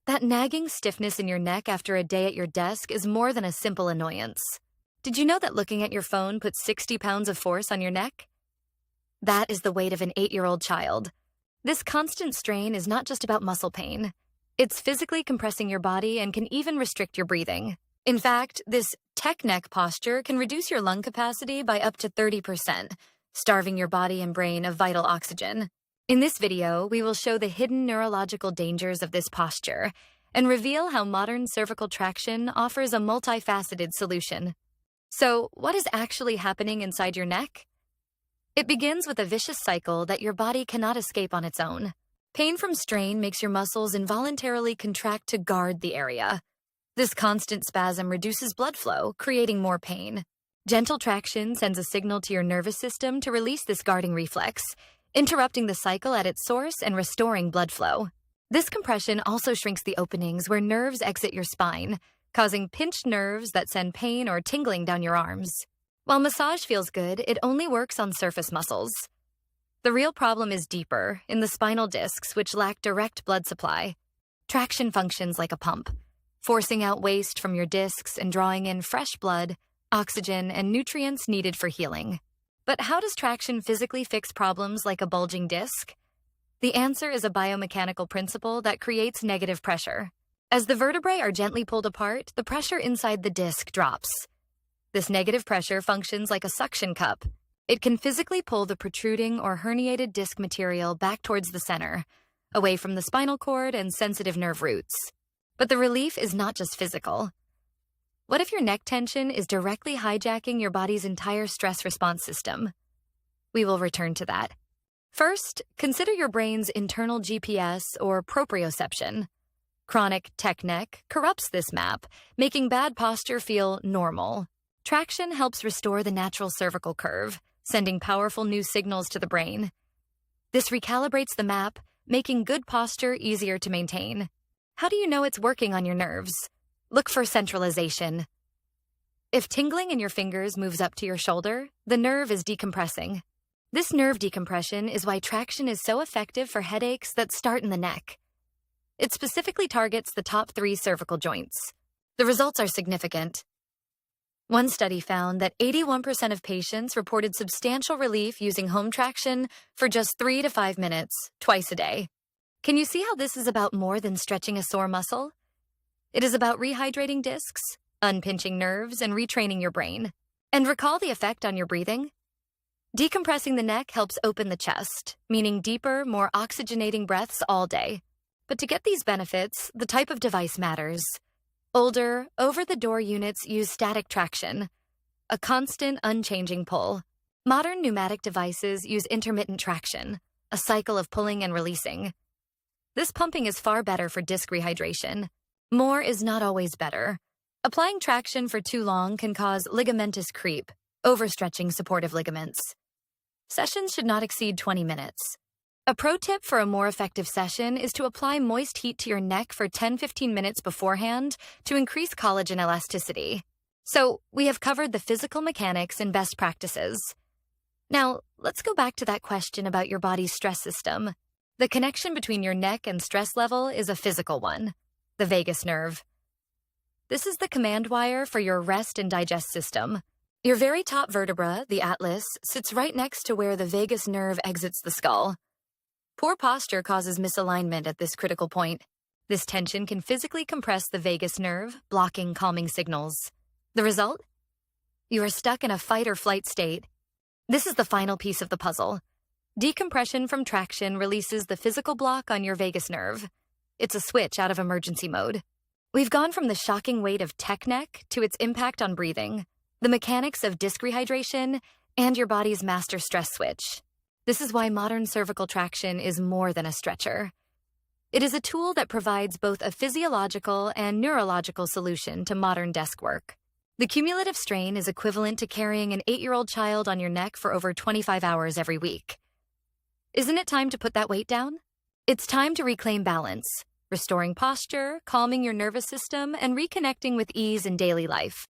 That nagging stiffness in your neck after a day at your desk is more than a simple annoyance. Did you know that looking at your phone puts 60 pounds of force on your neck? That is the weight of an 8-year-old child. This constant strain is not just about muscle pain. It's physically compressing your body and can even restrict your breathing. In fact, this tech neck posture can reduce your lung capacity by up to 30%, starving your body and brain of vital oxygen. In this video, we will show the hidden neurological dangers of this posture and reveal how modern cervical traction offers a multifaceted solution. So, what is actually happening inside your neck? It begins with a vicious cycle that your body cannot escape on its own. Pain from strain makes your muscles involuntarily contract to guard the area. This constant spasm reduces blood flow, creating more pain. Gentle traction sends a signal to your nervous system to release this guarding reflex, interrupting the cycle at its source and restoring blood flow. This compression also shrinks the openings where nerves exit your spine, causing pinched nerves that send pain or tingling down your arms. While massage feels good, it only works on surface muscles. The real problem is deeper, in the spinal discs, which lack direct blood supply. Traction functions like a pump, forcing out waste from your discs and drawing in fresh blood, oxygen, and nutrients needed for healing. But how does traction physically fix problems like a bulging disc? The answer is a biomechanical principle that creates negative pressure. As the vertebrae are gently pulled apart, the pressure inside the disc drops. This negative pressure functions like a suction cup. It can physically pull the protruding or herniated disc material back towards the center, away from the spinal cord and sensitive nerve roots. But the relief is not just physical. What if your neck tension is directly hijacking your body's entire stress response system? We will return to that. First, consider your brain's internal GPS or proprioception. Chronic tech neck corrupts this map, making bad posture feel normal. Traction helps restore the natural cervical curve, sending powerful new signals to the brain. This recalibrates the map, making good posture easier to maintain. How do you know it's working on your nerves? Look for centralization. If tingling in your fingers moves up to your shoulder, the nerve is decompressing. This nerve decompression is why traction is so effective for headaches that start in the neck. It specifically targets the top 3 cervical joints. The results are significant. One study found that 81% of patients reported substantial relief using home traction for just 3 to 5 minutes, twice a day. Can you see how this is about more than stretching a sore muscle? It is about rehydrating discs, unpinching nerves, and retraining your brain. And recall the effect on your breathing? Decompressing the neck helps open the chest, meaning deeper, more oxygenating breaths all day. But to get these benefits, the type of device matters. Older, over-the-door units use static traction, a constant, unchanging pull. Modern pneumatic devices use intermittent traction, a cycle of pulling and releasing. This pumping is far better for disc rehydration. More is not always better. Applying traction for too long can cause ligamentous creep, overstretching supportive ligaments. Sessions should not exceed 20 minutes. A pro tip for a more effective session is to apply moist heat to your neck for 10-15 minutes beforehand to increase collagen elasticity. So, we have covered the physical mechanics and best practices. Now, let's go back to that question about your body's stress system. The connection between your neck and stress level is a physical one, the vagus nerve. This is the command wire for your rest and digest system. Your very top vertebra, the atlas, sits right next to where the vagus nerve exits the skull. Poor posture causes misalignment at this critical point. This tension can physically compress the vagus nerve, blocking calming signals. The result? You are stuck in a fight or flight state. This is the final piece of the puzzle. Decompression from traction releases the physical block on your vagus nerve. It's a switch out of emergency mode. We've gone from the shocking weight of tech neck to its impact on breathing, the mechanics of disc rehydration, and your body's master stress switch. This is why modern cervical traction is more than a stretcher. It is a tool that provides both a physiological and neurological solution to modern desk work. The cumulative strain is equivalent to carrying an 8-year-old child on your neck for over 25 hours every week. Isn't it time to put that weight down? It's time to reclaim balance, restoring posture, calming your nervous system, and reconnecting with ease in daily life.